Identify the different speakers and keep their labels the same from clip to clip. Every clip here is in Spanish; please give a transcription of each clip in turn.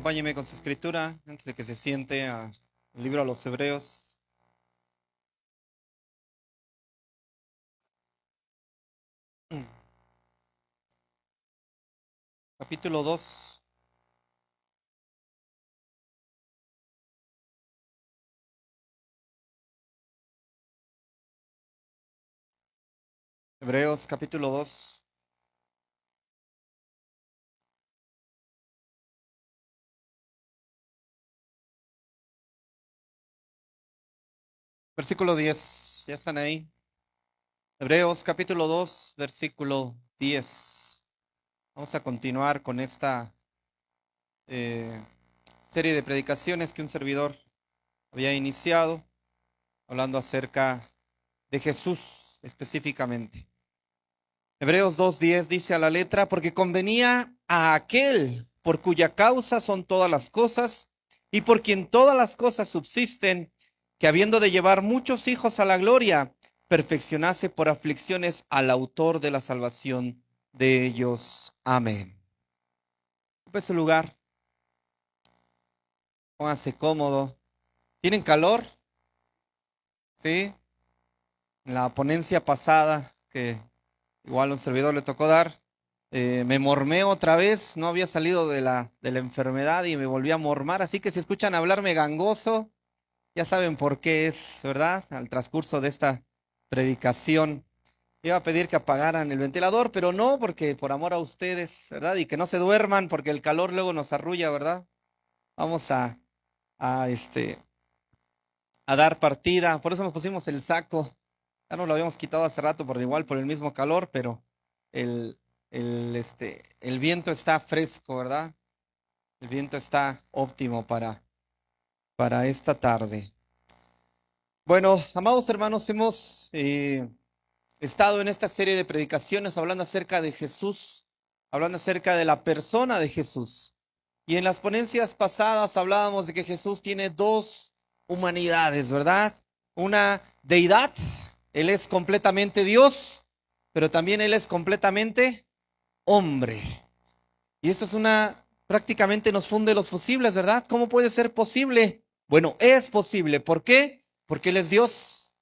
Speaker 1: Acompáñeme con su escritura antes de que se siente al libro a los Hebreos. Capítulo 2. Hebreos capítulo 2. Versículo 10. ¿Ya están ahí? Hebreos capítulo 2, versículo 10. Vamos a continuar con esta eh, serie de predicaciones que un servidor había iniciado, hablando acerca de Jesús específicamente. Hebreos 2:10 dice a la letra, porque convenía a aquel por cuya causa son todas las cosas y por quien todas las cosas subsisten, que habiendo de llevar muchos hijos a la gloria, perfeccionase por aflicciones al autor de la salvación de ellos. Amén. Ocupe su lugar, póngase cómodo. ¿Tienen calor? Sí. En la ponencia pasada que igual a un servidor le tocó dar. Me mormé otra vez, no había salido de la enfermedad y me volví a mormar, así que si escuchan hablarme gangoso, ya saben por qué es, ¿verdad? Al transcurso de esta predicación. Iba a pedir que apagaran el ventilador, pero no, porque por amor a ustedes, ¿verdad? Y que no se duerman, porque el calor luego nos arrulla, ¿verdad? Vamos a, este, a dar partida, por eso nos pusimos el saco. Ya nos lo habíamos quitado hace rato por igual, por el mismo calor, pero el, el viento está fresco, ¿verdad? El viento está óptimo para esta tarde. Bueno, amados hermanos, hemos estado en esta serie de predicaciones hablando acerca de Jesús, hablando acerca de la persona de Jesús. Y en las ponencias pasadas hablábamos de que Jesús tiene dos humanidades, ¿verdad? Una deidad, Él es completamente Dios, pero también Él es completamente hombre. Y esto es prácticamente nos funde los fusibles, ¿verdad? ¿Cómo puede ser posible? Bueno, es posible. ¿Por qué? Porque Él es Dios.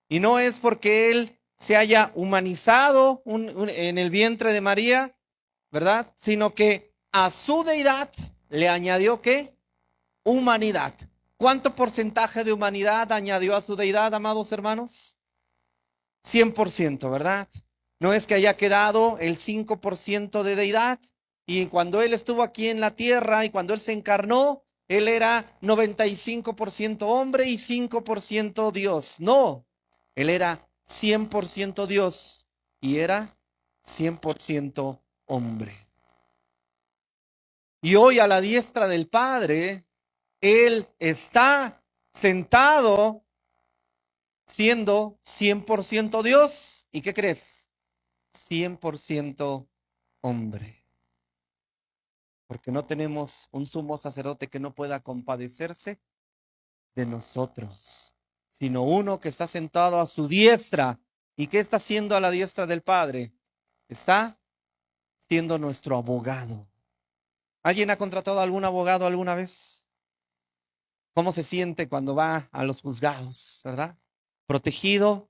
Speaker 1: Y no es porque Él se haya humanizado en el vientre de María, ¿verdad? Sino que a su deidad le añadió ¿qué? Humanidad. ¿Cuánto porcentaje de humanidad añadió a su deidad, amados hermanos? 100%, ¿verdad? No es que haya quedado el 5% de deidad. Y cuando Él estuvo aquí en la tierra y cuando Él se encarnó, Él era 95% hombre y 5% Dios. No, Él era 100% Dios y era 100% hombre. Y hoy a la diestra del Padre, Él está sentado siendo 100% Dios. ¿Y qué crees? 100% hombre. Porque no tenemos un sumo sacerdote que no pueda compadecerse de nosotros, sino uno que está sentado a su diestra. ¿Y qué está haciendo a la diestra del Padre? Está siendo nuestro abogado. ¿Alguien ha contratado a algún abogado alguna vez? ¿Cómo se siente cuando va a los juzgados, verdad? Protegido,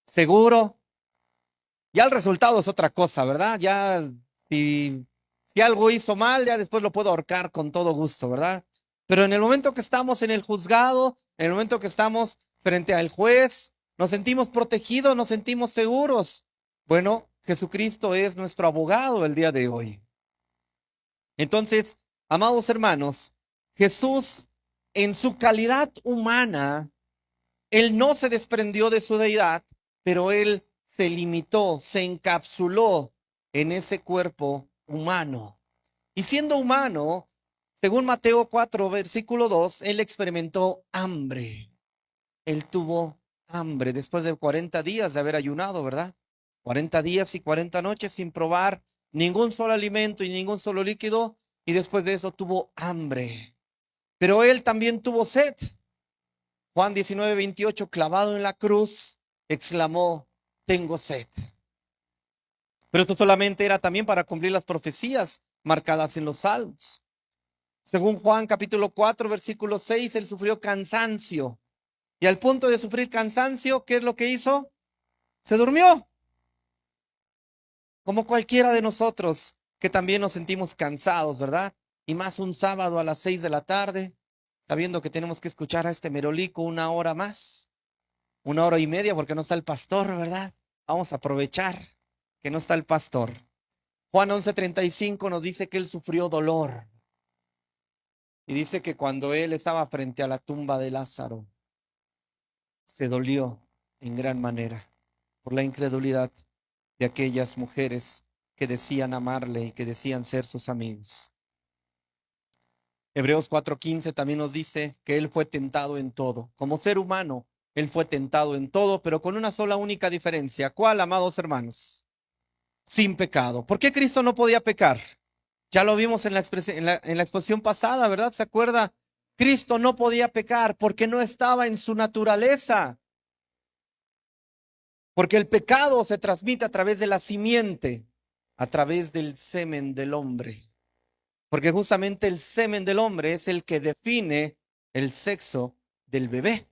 Speaker 1: seguro. Ya el resultado es otra cosa, ¿verdad? Ya si algo hizo mal, ya después lo puedo ahorcar con todo gusto, ¿verdad? Pero en el momento que estamos en el juzgado, en el momento que estamos frente al juez, nos sentimos protegidos, nos sentimos seguros. Bueno, Jesucristo es nuestro abogado el día de hoy. Entonces, amados hermanos, Jesús en su calidad humana, Él no se desprendió de su deidad, pero Él se limitó, se encapsuló en ese cuerpo humano. Y siendo humano, según Mateo 4, versículo 2, Él experimentó hambre. Él tuvo hambre después de 40 días de haber ayunado, ¿verdad? 40 días y 40 noches sin probar ningún solo alimento y ningún solo líquido. Y después de eso tuvo hambre. Pero Él también tuvo sed. Juan 19:28, clavado en la cruz, exclamó, tengo sed. Pero esto solamente era también para cumplir las profecías marcadas en los salmos. Según Juan capítulo 4, versículo 6, él sufrió cansancio. Y al punto de sufrir cansancio, ¿qué es lo que hizo? Se durmió. Como cualquiera de nosotros que también nos sentimos cansados, ¿verdad? Y más un sábado a las 6 de la tarde, sabiendo que tenemos que escuchar a este merolico una hora más, una hora y media, porque no está el pastor, ¿verdad? Vamos a aprovechar que no está el pastor. Juan 11:35 nos dice que él sufrió dolor. Y dice que cuando él estaba frente a la tumba de Lázaro, se dolió en gran manera por la incredulidad de aquellas mujeres que decían amarle y que decían ser sus amigos. Hebreos 4:15 también nos dice que él fue tentado en todo. Como ser humano, él fue tentado en todo, pero con una sola única diferencia. ¿Cuál, amados hermanos? Sin pecado. ¿Por qué Cristo no podía pecar? Ya lo vimos en la exposición pasada, ¿verdad? ¿Se acuerda? Cristo no podía pecar porque no estaba en su naturaleza. Porque el pecado se transmite a través de la simiente, a través del semen del hombre. Porque justamente el semen del hombre es el que define el sexo del bebé.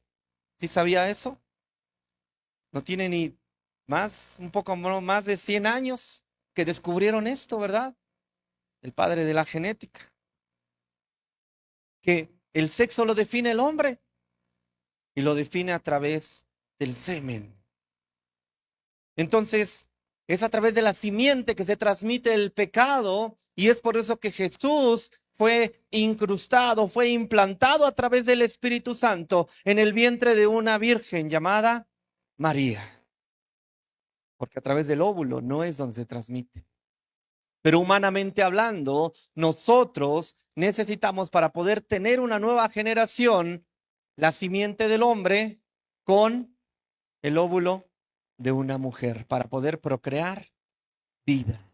Speaker 1: ¿Sí sabía eso? No tiene ni más, un poco más de 100 años que descubrieron esto, ¿verdad? El padre de la genética. Que el sexo lo define el hombre y lo define a través del semen. Entonces, es a través de la simiente que se transmite el pecado y es por eso que Jesús fue incrustado, fue implantado a través del Espíritu Santo en el vientre de una virgen llamada María. Porque a través del óvulo no es donde se transmite. Pero humanamente hablando, nosotros necesitamos para poder tener una nueva generación, la simiente del hombre con el óvulo de una mujer para poder procrear vida.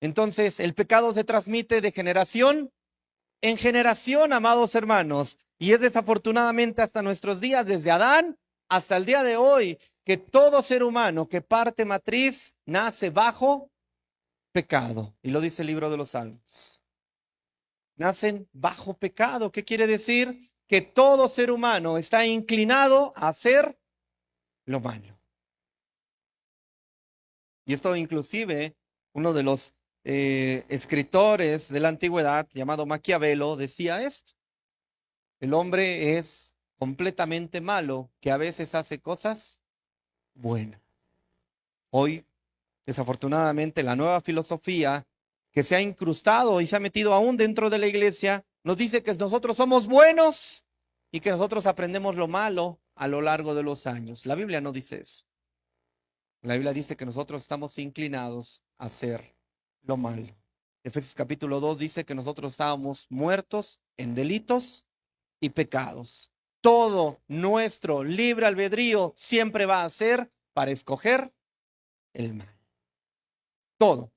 Speaker 1: Entonces, el pecado se transmite de generación en generación, amados hermanos, y es desafortunadamente hasta nuestros días, desde Adán hasta el día de hoy, que todo ser humano que parte matriz nace bajo pecado. Y lo dice el libro de los Salmos. Nacen bajo pecado. ¿Qué quiere decir? Que todo ser humano está inclinado a hacer lo malo. Y esto inclusive, uno de los escritores de la antigüedad, llamado Maquiavelo, decía esto. El hombre es completamente malo, que a veces hace cosas buenas. Hoy, desafortunadamente, la nueva filosofía que se ha incrustado y se ha metido aún dentro de la iglesia, nos dice que nosotros somos buenos y que nosotros aprendemos lo malo a lo largo de los años. La Biblia no dice eso. La Biblia dice que nosotros estamos inclinados a hacer lo malo. Efesios capítulo 2 dice que nosotros estábamos muertos en delitos y pecados. Todo nuestro libre albedrío siempre va a ser para escoger el mal. Todo.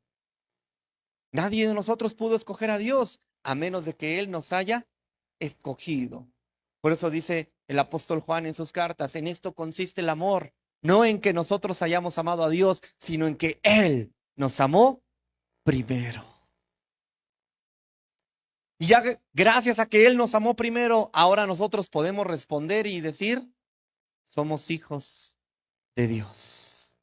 Speaker 1: Nadie de nosotros pudo escoger a Dios a menos de que Él nos haya escogido. Por eso dice el apóstol Juan en sus cartas, en esto consiste el amor, no en que nosotros hayamos amado a Dios, sino en que Él nos amó primero. Y ya gracias a que Él nos amó primero, ahora nosotros podemos responder y decir, somos hijos de Dios.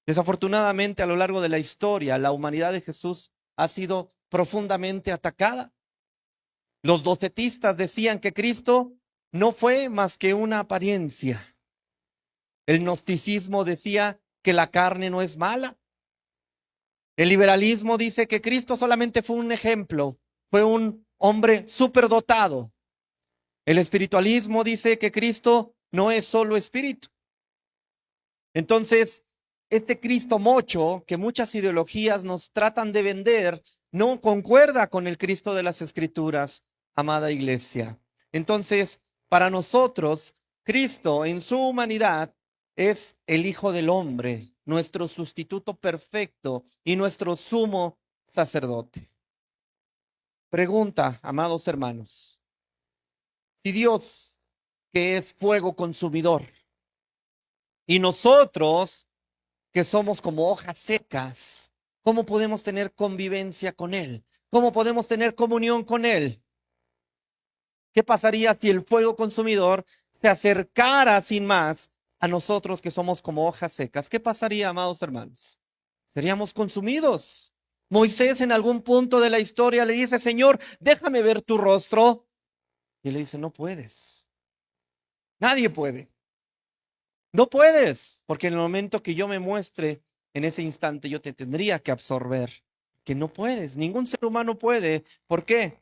Speaker 1: Desafortunadamente, a lo largo de la historia, la humanidad de Jesús ha sido profundamente atacada. Los docetistas decían que Cristo no fue más que una apariencia. El gnosticismo decía que la carne no es mala. El liberalismo dice que Cristo solamente fue un ejemplo, fue un hombre superdotado. El espiritualismo dice que Cristo no es solo espíritu. Entonces, este Cristo mocho que muchas ideologías nos tratan de vender no concuerda con el Cristo de las Escrituras, amada iglesia. Entonces, para nosotros, Cristo en su humanidad es el Hijo del Hombre, nuestro sustituto perfecto y nuestro sumo sacerdote. Pregunta, amados hermanos, si Dios, que es fuego consumidor, y nosotros, que somos como hojas secas, ¿cómo podemos tener convivencia con Él? ¿Cómo podemos tener comunión con Él? ¿Qué pasaría si el fuego consumidor se acercara sin más a nosotros que somos como hojas secas? ¿Qué pasaría, amados hermanos? Seríamos consumidos. Moisés en algún punto de la historia le dice, Señor, déjame ver tu rostro. Y le dice, no puedes. Nadie puede. No puedes, porque en el momento que yo me muestre, en ese instante yo te tendría que absorber. Que no puedes, ningún ser humano puede. ¿Por qué?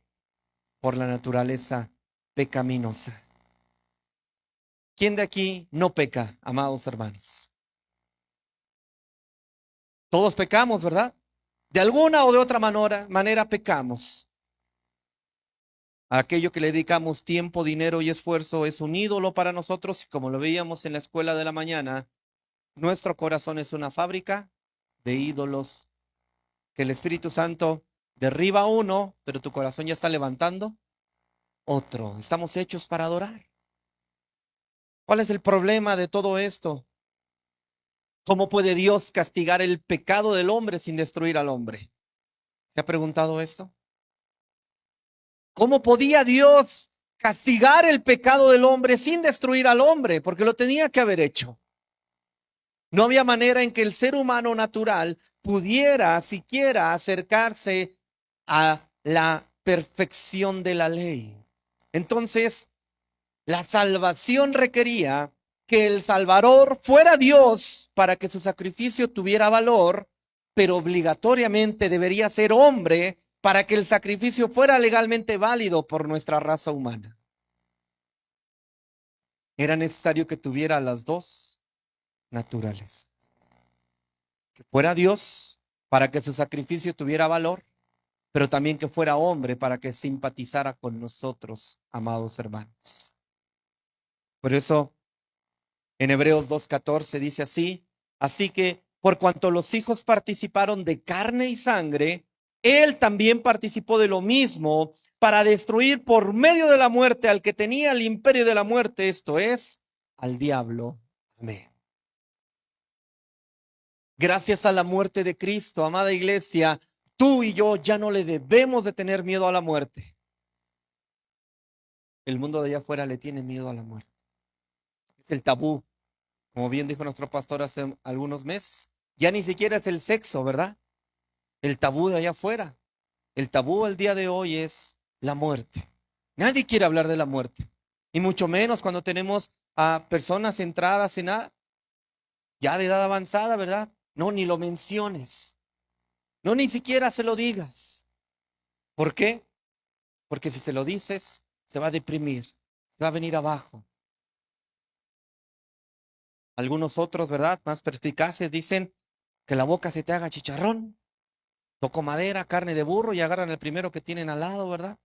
Speaker 1: Por la naturaleza pecaminosa. ¿Quién de aquí no peca, amados hermanos? Todos pecamos, ¿verdad? De alguna o de otra manera pecamos. Aquello que le dedicamos tiempo, dinero y esfuerzo es un ídolo para nosotros y como lo veíamos en la escuela de la mañana, nuestro corazón es una fábrica de ídolos que el Espíritu Santo derriba uno, pero tu corazón ya está levantando otro. Estamos hechos para adorar. ¿Cuál es el problema de todo esto? ¿Cómo puede Dios castigar el pecado del hombre sin destruir al hombre? ¿Se ha preguntado esto? ¿Cómo podía Dios castigar el pecado del hombre sin destruir al hombre? Porque lo tenía que haber hecho. No había manera en que el ser humano natural pudiera siquiera acercarse a la perfección de la ley. Entonces, la salvación requería que el Salvador fuera Dios para que su sacrificio tuviera valor, pero obligatoriamente debería ser hombre para que el sacrificio fuera legalmente válido por nuestra raza humana. Era necesario que tuviera las dos naturales. Que fuera Dios para que su sacrificio tuviera valor, pero también que fuera hombre para que simpatizara con nosotros, amados hermanos. Por eso en Hebreos 2:14 dice así, así que por cuanto los hijos participaron de carne y sangre, él también participó de lo mismo para destruir por medio de la muerte al que tenía el imperio de la muerte, esto es, al diablo. Amén. Gracias a la muerte de Cristo, amada iglesia, tú y yo ya no le debemos de tener miedo a la muerte. El mundo de allá afuera le tiene miedo a la muerte. Es el tabú, como bien dijo nuestro pastor hace algunos meses. Ya ni siquiera es el sexo, ¿verdad? El tabú de allá afuera. El tabú el día de hoy es la muerte. Nadie quiere hablar de la muerte. Y mucho menos cuando tenemos a personas entradas en ya de edad avanzada, ¿verdad? No, ni lo menciones. No, ni siquiera se lo digas. ¿Por qué? Porque si se lo dices, se va a deprimir, se va a venir abajo. Algunos otros, ¿verdad? Más perspicaces dicen que la boca se te haga chicharrón. Toco madera, carne de burro y agarran el primero que tienen al lado, ¿verdad?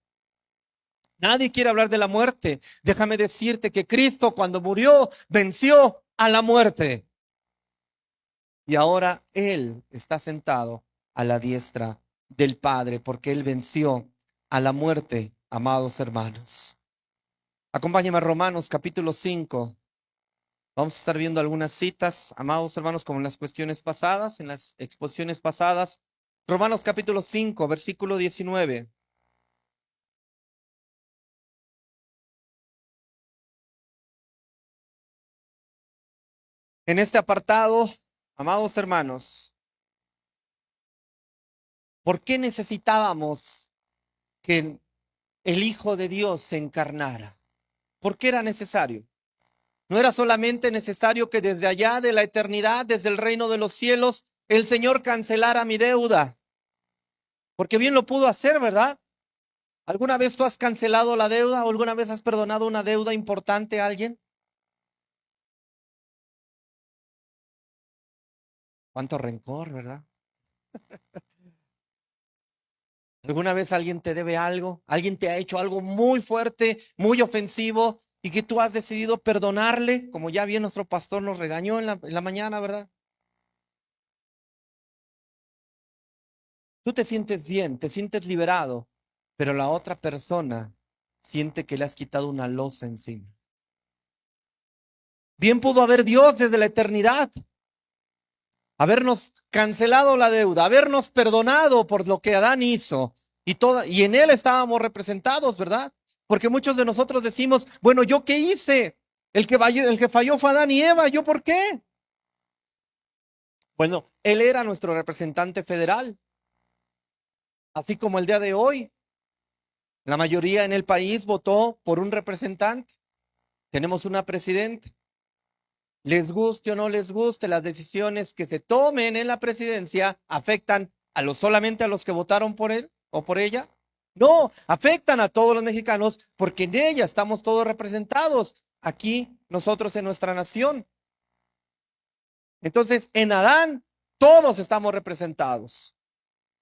Speaker 1: Nadie quiere hablar de la muerte. Déjame decirte que Cristo cuando murió venció a la muerte. Y ahora Él está sentado a la diestra del Padre porque Él venció a la muerte, amados hermanos. Acompáñame a Romanos capítulo 5. Vamos a estar viendo algunas citas, amados hermanos, como en las cuestiones pasadas, en las exposiciones pasadas. Romanos capítulo 5, versículo 19. En este apartado, amados hermanos, ¿por qué necesitábamos que el Hijo de Dios se encarnara? ¿Por qué era necesario? No era solamente necesario que desde allá de la eternidad, desde el reino de los cielos, el Señor cancelara mi deuda, porque bien lo pudo hacer, ¿verdad? ¿Alguna vez tú has cancelado la deuda o alguna vez has perdonado una deuda importante a alguien? ¿Cuánto rencor, verdad? ¿Alguna vez alguien te debe algo? ¿Alguien te ha hecho algo muy fuerte, muy ofensivo y que tú has decidido perdonarle? Como ya bien nuestro pastor nos regañó en la mañana, ¿verdad? Tú te sientes bien, te sientes liberado, pero la otra persona siente que le has quitado una losa encima. Bien pudo haber Dios desde la eternidad, habernos cancelado la deuda, habernos perdonado por lo que Adán hizo, y en él estábamos representados, ¿verdad? Porque muchos de nosotros decimos, bueno, ¿yo qué hice? El que falló fue Adán y Eva, ¿yo por qué? Bueno, él era nuestro representante federal, así como el día de hoy. La mayoría en el país votó por un representante. Tenemos una presidenta. Les guste o no les guste, las decisiones que se tomen en la presidencia afectan solamente a los que votaron por él o por ella. No, afectan a todos los mexicanos porque en ella estamos todos representados. Aquí nosotros en nuestra nación. Entonces, en Adán todos estamos representados.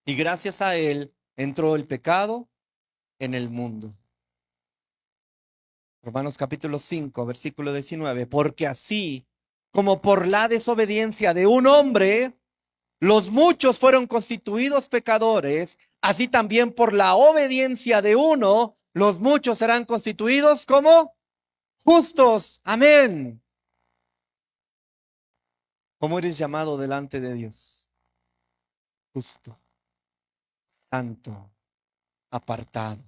Speaker 1: Y gracias a él entró el pecado en el mundo. Romanos capítulo 5, versículo 19. Porque así como por la desobediencia de un hombre, los muchos fueron constituidos pecadores, así también por la obediencia de uno, los muchos serán constituidos como justos. Amén. ¿Cómo eres llamado delante de Dios? Justo, santo, apartado.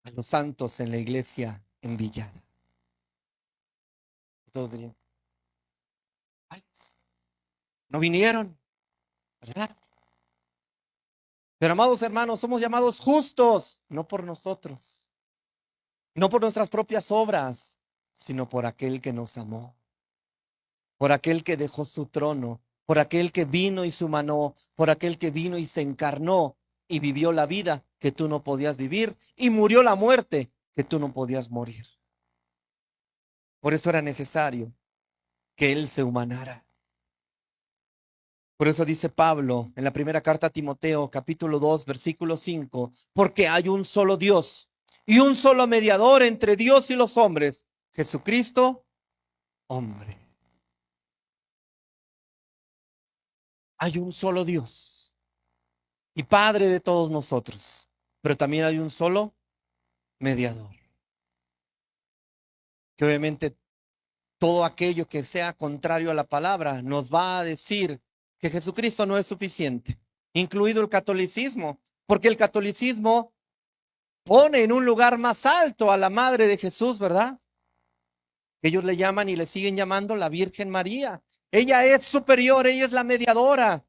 Speaker 1: A los santos en la iglesia en Villada. Todos dirían, no vinieron, ¿verdad? Pero amados hermanos, somos llamados justos, no por nosotros, no por nuestras propias obras, sino por aquel que nos amó, por aquel que dejó su trono, por aquel que vino y se humanó, por aquel que vino y se encarnó y vivió la vida que tú no podías vivir y murió la muerte que tú no podías morir. Por eso era necesario que él se humanara. Por eso dice Pablo en la primera carta a Timoteo, capítulo 2, versículo 5, porque hay un solo Dios y un solo mediador entre Dios y los hombres, Jesucristo, hombre. Hay un solo Dios y Padre de todos nosotros, pero también hay un solo mediador. Que obviamente todo aquello que sea contrario a la palabra nos va a decir que Jesucristo no es suficiente, incluido el catolicismo, porque el catolicismo pone en un lugar más alto a la madre de Jesús, ¿verdad? Ellos le llaman y le siguen llamando la Virgen María. Ella es superior, ella es la mediadora.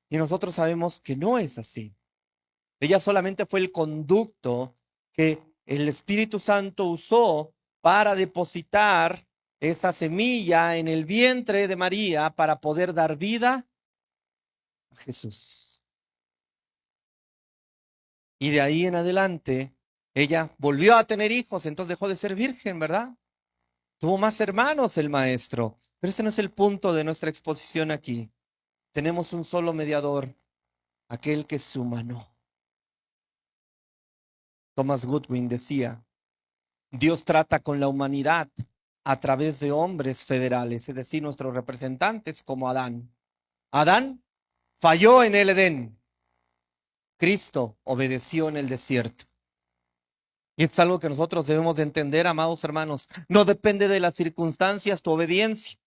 Speaker 1: Y nosotros sabemos que no es así. Ella solamente fue el conducto que el Espíritu Santo usó para depositar esa semilla en el vientre de María para poder dar vida a Jesús. Y de ahí en adelante, ella volvió a tener hijos, entonces dejó de ser virgen, ¿verdad? Tuvo más hermanos el maestro, pero ese no es el punto de nuestra exposición aquí. Tenemos un solo mediador, aquel que se humanó. Thomas Goodwin decía, Dios trata con la humanidad a través de hombres federales, es decir, nuestros representantes como Adán. Adán falló en el Edén. Cristo obedeció en el desierto. Y es algo que nosotros debemos de entender, amados hermanos. No depende de las circunstancias tu obediencia.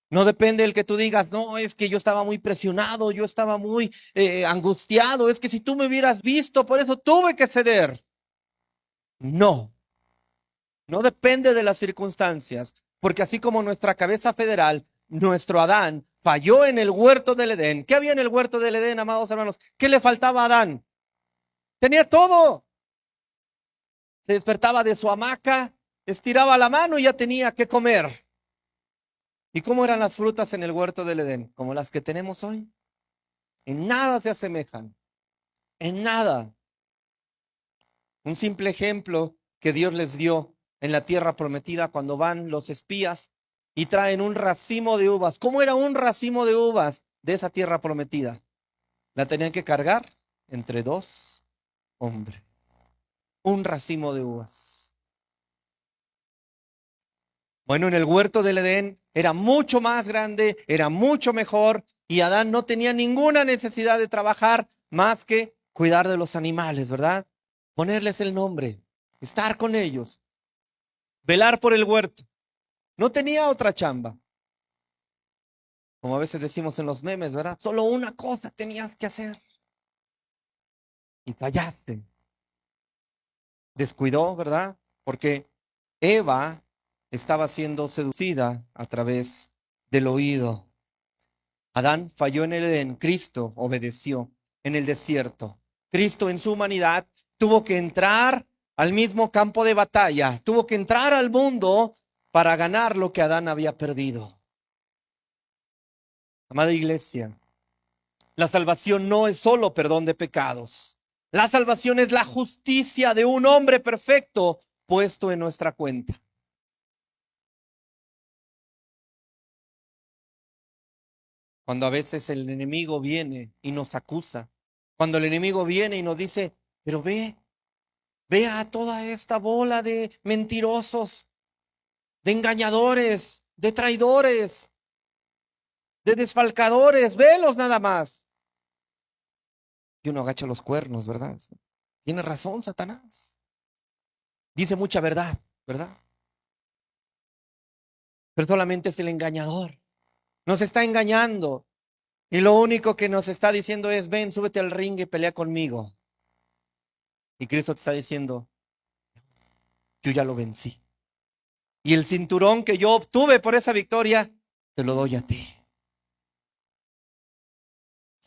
Speaker 1: No depende del que tú digas, no, es que yo estaba muy presionado, yo estaba muy angustiado, es que si tú me hubieras visto, por eso tuve que ceder. No, no depende de las circunstancias, porque así como nuestra cabeza federal, nuestro Adán falló en el huerto del Edén. ¿Qué había en el huerto del Edén, amados hermanos? ¿Qué le faltaba a Adán? Tenía todo. Se despertaba de su hamaca, estiraba la mano y ya tenía que comer. ¿Y cómo eran las frutas en el huerto del Edén? Como las que tenemos hoy. En nada se asemejan. En nada. Un simple ejemplo que Dios les dio en la tierra prometida cuando van los espías y traen un racimo de uvas. ¿Cómo era un racimo de uvas de esa tierra prometida? La tenían que cargar entre dos hombres. Un racimo de uvas. Bueno, en el huerto del Edén era mucho más grande, era mucho mejor y Adán no tenía ninguna necesidad de trabajar más que cuidar de los animales, ¿verdad? Ponerles el nombre, estar con ellos, velar por el huerto. No tenía otra chamba. Como a veces decimos en los memes, ¿verdad? Solo una cosa tenías que hacer y fallaste. Descuidó, ¿verdad? Porque Eva estaba siendo seducida a través del oído. Adán falló en el Edén, Cristo obedeció en el desierto. Cristo en su humanidad tuvo que entrar al mismo campo de batalla, tuvo que entrar al mundo para ganar lo que Adán había perdido. Amada iglesia, la salvación no es solo perdón de pecados. La salvación es la justicia de un hombre perfecto puesto en nuestra cuenta. Cuando a veces el enemigo viene y nos acusa, cuando el enemigo viene y nos dice, pero ve a toda esta bola de mentirosos, de engañadores, de traidores, de desfalcadores, velos nada más. Y uno agacha los cuernos, ¿verdad? Tiene razón, Satanás. Dice mucha verdad, ¿verdad? Pero solamente es el engañador. Nos está engañando. Y lo único que nos está diciendo es, ven, súbete al ring y pelea conmigo. Y Cristo te está diciendo, yo ya lo vencí. Y el cinturón que yo obtuve por esa victoria, te lo doy a ti.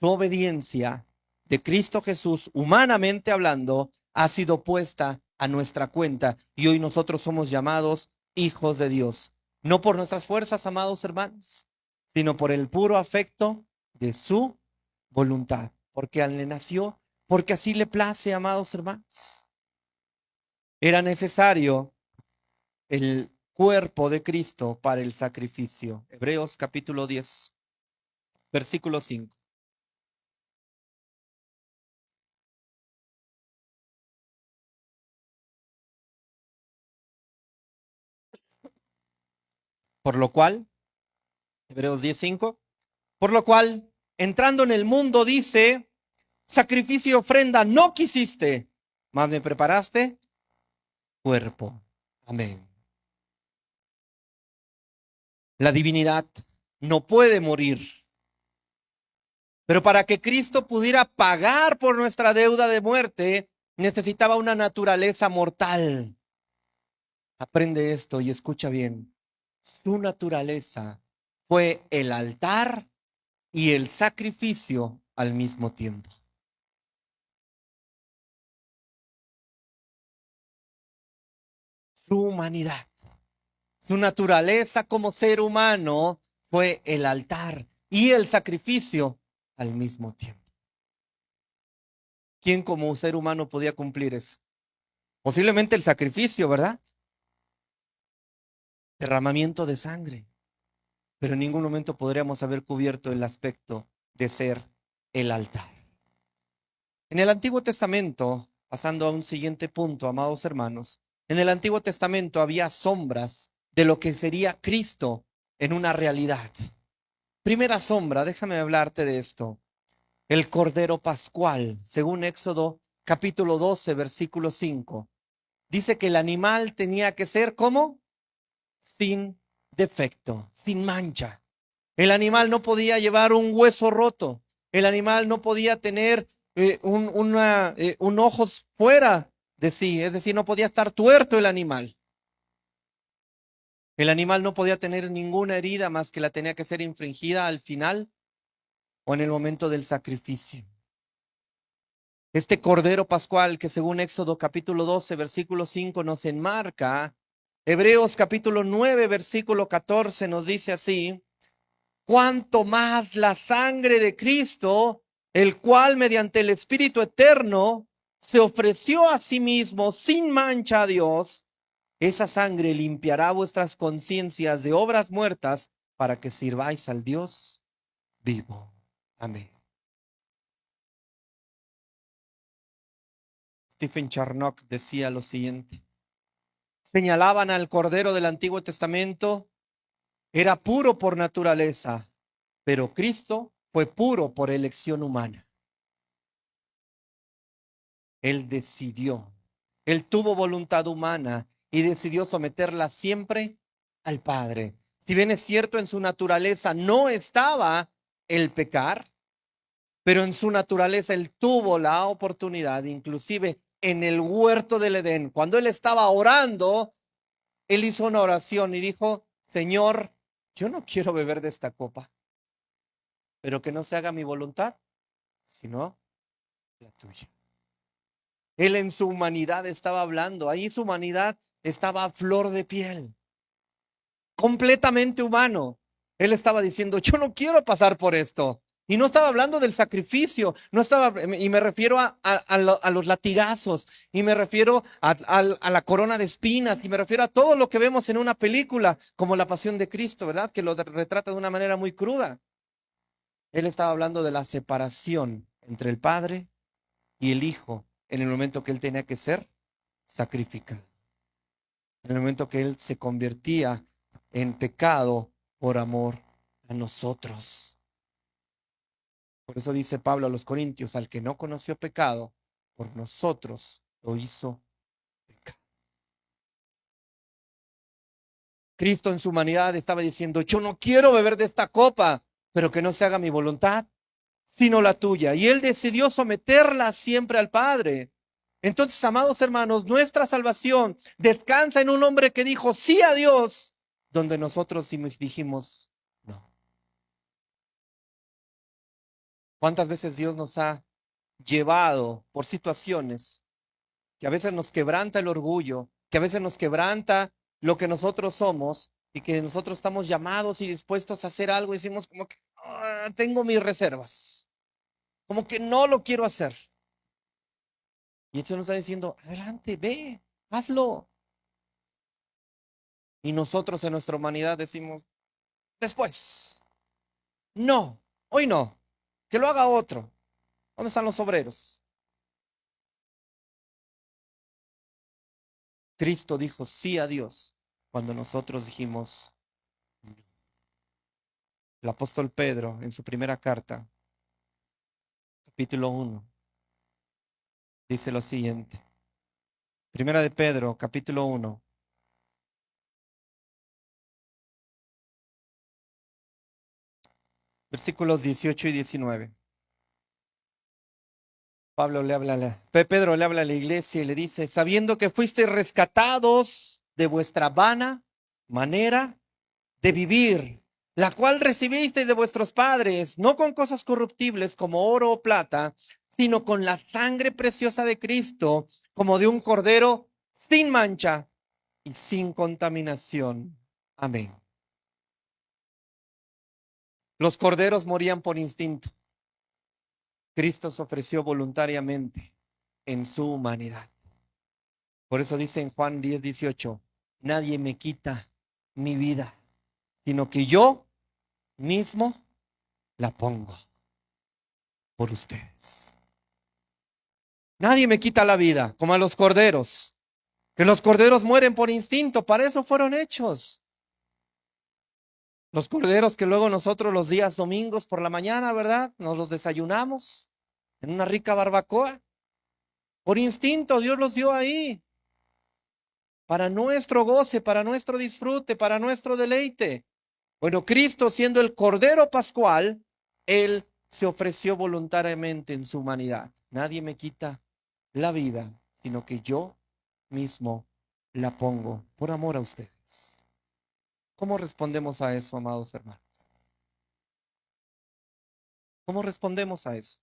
Speaker 1: Su obediencia de Cristo Jesús, humanamente hablando, ha sido puesta a nuestra cuenta. Y hoy nosotros somos llamados hijos de Dios. No por nuestras fuerzas, amados hermanos, sino por el puro afecto de su voluntad. Porque Él le nació, porque así le place, amados hermanos. Era necesario el cuerpo de Cristo para el sacrificio. Hebreos capítulo 10, versículo 5. Por lo cual, Hebreos 10:5, por lo cual, entrando en el mundo, dice, sacrificio y ofrenda no quisiste, mas me preparaste cuerpo. Amén. La divinidad no puede morir, pero para que Cristo pudiera pagar por nuestra deuda de muerte, necesitaba una naturaleza mortal. Aprende esto y escucha bien. Su naturaleza fue el altar y el sacrificio al mismo tiempo. Su humanidad, su naturaleza como ser humano fue el altar y el sacrificio al mismo tiempo. ¿Quién como ser humano podía cumplir eso? Posiblemente el sacrificio, ¿verdad? Derramamiento de sangre. Pero en ningún momento podríamos haber cubierto el aspecto de ser el altar. En el Antiguo Testamento, pasando a un siguiente punto, amados hermanos, en el Antiguo Testamento había sombras de lo que sería Cristo en una realidad. Primera sombra, déjame hablarte de esto. El Cordero Pascual, según Éxodo capítulo 12, versículo 5. Dice que el animal tenía que ser ¿cómo? Sin defecto, sin mancha. El animal no podía llevar un hueso roto. El animal no podía tener un ojo fuera de sí, es decir, no podía estar tuerto el animal. El animal no podía tener ninguna herida más que la tenía que ser infringida al final o en el momento del sacrificio. Este Cordero Pascual que según Éxodo capítulo 12, versículo 5 nos enmarca, Hebreos capítulo 9, versículo 14 nos dice así, cuanto más la sangre de Cristo, el cual mediante el Espíritu eterno se ofreció a sí mismo sin mancha a Dios, esa sangre limpiará vuestras conciencias de obras muertas para que sirváis al Dios vivo. Amén. Stephen Charnock decía lo siguiente. Señalaban al Cordero del Antiguo Testamento, era puro por naturaleza, pero Cristo fue puro por elección humana. Él decidió, él tuvo voluntad humana y decidió someterla siempre al Padre. Si bien es cierto, en su naturaleza no estaba el pecar, pero en su naturaleza él tuvo la oportunidad, inclusive en el huerto del Edén, cuando él estaba orando, él hizo una oración y dijo: Señor, yo no quiero beber de esta copa, pero que no se haga mi voluntad, sino la tuya. Él en su humanidad estaba hablando, ahí su humanidad estaba a flor de piel, completamente humano. Él estaba diciendo: yo no quiero pasar por esto. Y no estaba hablando del sacrificio, no estaba, y me refiero a los latigazos, y me refiero a la corona de espinas, y me refiero a todo lo que vemos en una película, como La Pasión de Cristo, ¿verdad? Que lo retrata de una manera muy cruda. Él estaba hablando de la separación entre el Padre y el Hijo en el momento que él tenía que ser sacrificado, en el momento que él se convertía en pecado por amor a nosotros. Por eso dice Pablo a los Corintios: al que no conoció pecado, por nosotros lo hizo pecado. Cristo en su humanidad estaba diciendo: yo no quiero beber de esta copa, pero que no se haga mi voluntad, sino la tuya. Y él decidió someterla siempre al Padre. Entonces, amados hermanos, nuestra salvación descansa en un hombre que dijo sí a Dios, donde nosotros dijimos no. ¿Cuántas veces Dios nos ha llevado por situaciones que a veces nos quebranta el orgullo, que a veces nos quebranta lo que nosotros somos, y que nosotros estamos llamados y dispuestos a hacer algo y decimos como que tengo mis reservas, como que no lo quiero hacer? Y eso nos está diciendo: adelante, ve, hazlo. Y nosotros en nuestra humanidad decimos: después, no, hoy no, que lo haga otro. ¿Dónde están los obreros? Cristo dijo sí a Dios cuando nosotros dijimos no. El apóstol Pedro, en su primera carta, capítulo 1, dice lo siguiente. Primera de Pedro, capítulo 1, versículos 18 y 19. Pedro le habla a la iglesia y le dice: sabiendo que fuisteis rescatados de vuestra vana manera de vivir, la cual recibisteis de vuestros padres, no con cosas corruptibles como oro o plata, sino con la sangre preciosa de Cristo, como de un cordero sin mancha y sin contaminación. Amén. Los corderos morían por instinto. Cristo se ofreció voluntariamente en su humanidad. Por eso dice en Juan 10:18: nadie me quita mi vida, sino que yo mismo la pongo por ustedes. Nadie me quita la vida, como a los corderos, que los corderos mueren por instinto, para eso fueron hechos. Los corderos que luego nosotros los días domingos por la mañana, ¿verdad? Nos los desayunamos en una rica barbacoa. Por instinto Dios los dio ahí, para nuestro goce, para nuestro disfrute, para nuestro deleite. Bueno, Cristo, siendo el Cordero Pascual, Él se ofreció voluntariamente en su humanidad. Nadie me quita la vida, sino que yo mismo la pongo por amor a ustedes. ¿Cómo respondemos a eso, amados hermanos? ¿Cómo respondemos a eso?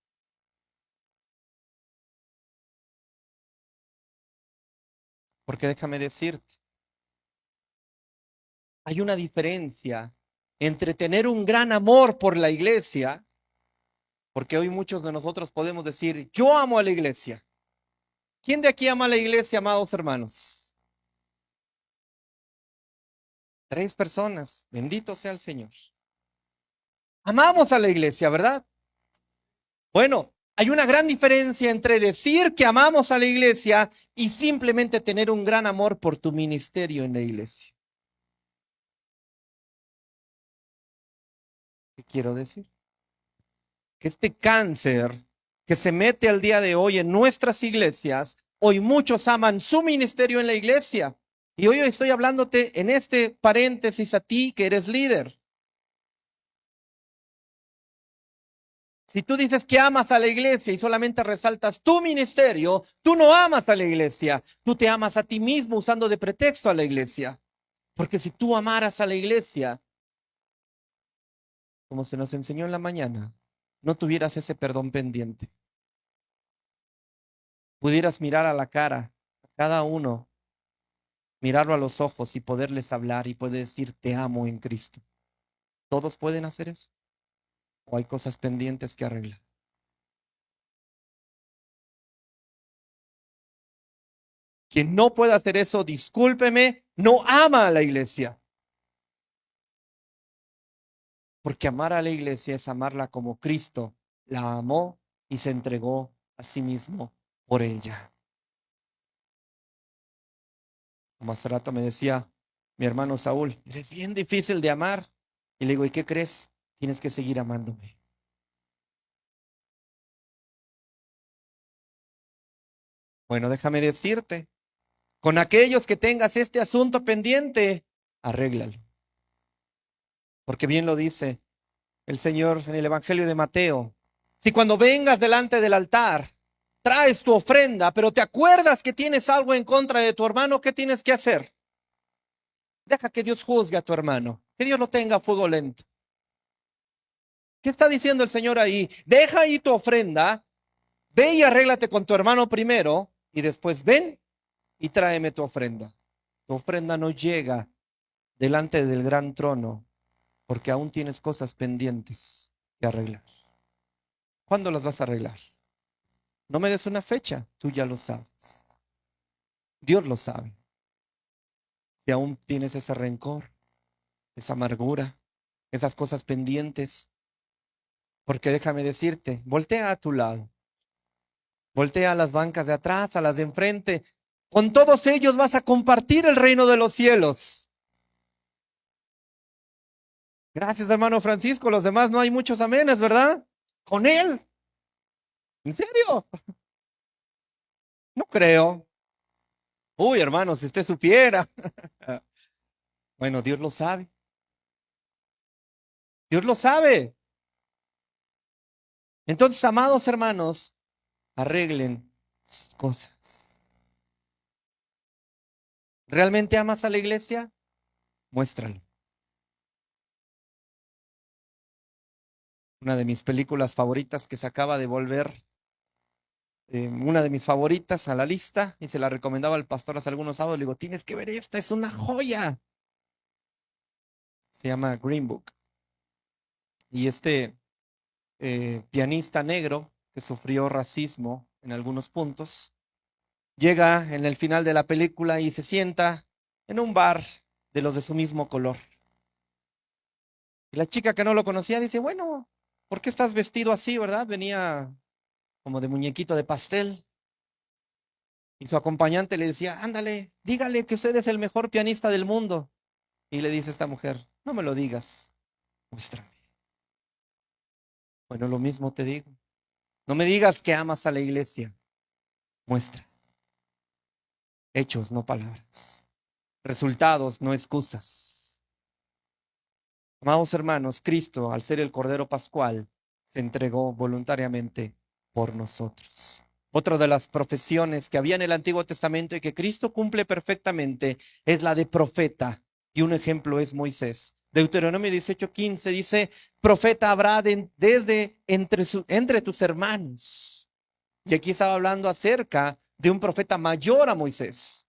Speaker 1: Porque déjame decirte, hay una diferencia entre tener un gran amor por la iglesia, porque hoy muchos de nosotros podemos decir: yo amo a la iglesia. ¿Quién de aquí ama a la iglesia, amados hermanos? 3 personas, bendito sea el Señor. Amamos a la iglesia, ¿verdad? Bueno, hay una gran diferencia entre decir que amamos a la iglesia y simplemente tener un gran amor por tu ministerio en la iglesia. ¿Qué quiero decir? Que este cáncer que se mete al día de hoy en nuestras iglesias, hoy muchos aman su ministerio en la iglesia, Y hoy estoy hablándote en este paréntesis a ti que eres líder. Si tú dices que amas a la iglesia y solamente resaltas tu ministerio, tú no amas a la iglesia, tú te amas a ti mismo usando de pretexto a la iglesia. Porque si tú amaras a la iglesia, como se nos enseñó en la mañana, no tuvieras ese perdón pendiente. Pudieras mirar a la cara a cada uno, mirarlo a los ojos y poderles hablar y poder decir te amo en Cristo. ¿Todos pueden hacer eso? ¿O hay cosas pendientes que arreglar? Quien no puede hacer eso, discúlpeme, no ama a la iglesia. Porque amar a la iglesia es amarla como Cristo la amó y se entregó a sí mismo por ella. Como hace rato me decía mi hermano Saúl, eres bien difícil de amar. Y le digo, ¿y qué crees? Tienes que seguir amándome. Bueno, déjame decirte, con aquellos que tengas este asunto pendiente, arréglalo. Porque bien lo dice el Señor en el Evangelio de Mateo. Si cuando vengas delante del altar, traes tu ofrenda, pero te acuerdas que tienes algo en contra de tu hermano, ¿qué tienes que hacer? Deja que Dios juzgue a tu hermano, que Dios lo tenga a fuego lento. ¿Qué está diciendo el Señor ahí? Deja ahí tu ofrenda, ve y arréglate con tu hermano primero, y después ven y tráeme tu ofrenda. Tu ofrenda no llega delante del gran trono, porque aún tienes cosas pendientes que arreglar. ¿Cuándo las vas a arreglar? No me des una fecha, tú ya lo sabes. Dios lo sabe. Si aún tienes ese rencor, esa amargura, esas cosas pendientes, porque déjame decirte, voltea a tu lado, voltea a las bancas de atrás, a las de enfrente. Con todos ellos vas a compartir el reino de los cielos. Gracias, hermano Francisco. Los demás no hay muchos amenes, ¿verdad? Con él. ¿En serio? No creo. Uy, hermano, si usted supiera. Bueno, Dios lo sabe. Dios lo sabe. Entonces, amados hermanos, arreglen sus cosas. ¿Realmente amas a la iglesia? Muéstralo. Una de mis películas favoritas que se acaba de volver, una de mis favoritas a la lista, y se la recomendaba al pastor hace algunos sábados. Le digo, tienes que ver esta, es una joya. Se llama Green Book. Y pianista negro que sufrió racismo en algunos puntos, llega en el final de la película y se sienta en un bar de los de su mismo color. Y la chica que no lo conocía dice, bueno, ¿por qué estás vestido así, verdad? Venía como de muñequito de pastel. Y su acompañante le decía, ándale, dígale que usted es el mejor pianista del mundo. Y le dice esta mujer, no me lo digas, muéstrame. Bueno, lo mismo te digo. No me digas que amas a la iglesia, muestra. Hechos, no palabras. Resultados, no excusas. Amados hermanos, Cristo, al ser el Cordero Pascual, se entregó voluntariamente por nosotros. Otra de las profesiones que había en el Antiguo Testamento y que Cristo cumple perfectamente es la de profeta. Y un ejemplo es Moisés. Deuteronomio 18:15 dice, profeta habrá desde entre tus hermanos. Y aquí estaba hablando acerca de un profeta mayor a Moisés.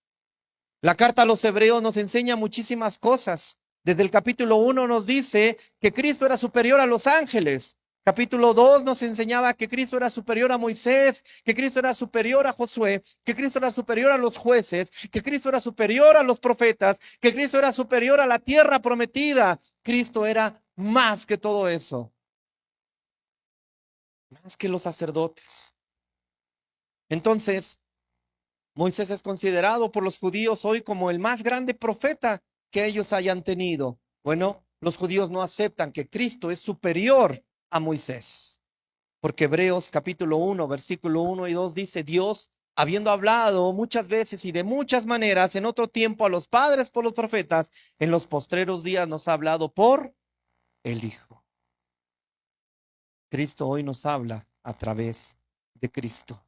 Speaker 1: La carta a los hebreos nos enseña muchísimas cosas. Desde el capítulo 1 nos dice que Cristo era superior a los ángeles. Capítulo 2 nos enseñaba que Cristo era superior a Moisés, que Cristo era superior a Josué, que Cristo era superior a los jueces, que Cristo era superior a los profetas, que Cristo era superior a la tierra prometida. Cristo era más que todo eso, más que los sacerdotes. Entonces, Moisés es considerado por los judíos hoy como el más grande profeta que ellos hayan tenido. Bueno, los judíos no aceptan que Cristo es superior a Moisés, porque Hebreos capítulo 1, versículo 1 y 2 dice, Dios habiendo hablado muchas veces y de muchas maneras en otro tiempo a los padres por los profetas, en los postreros días nos ha hablado por el Hijo. Cristo hoy nos habla a través de Cristo.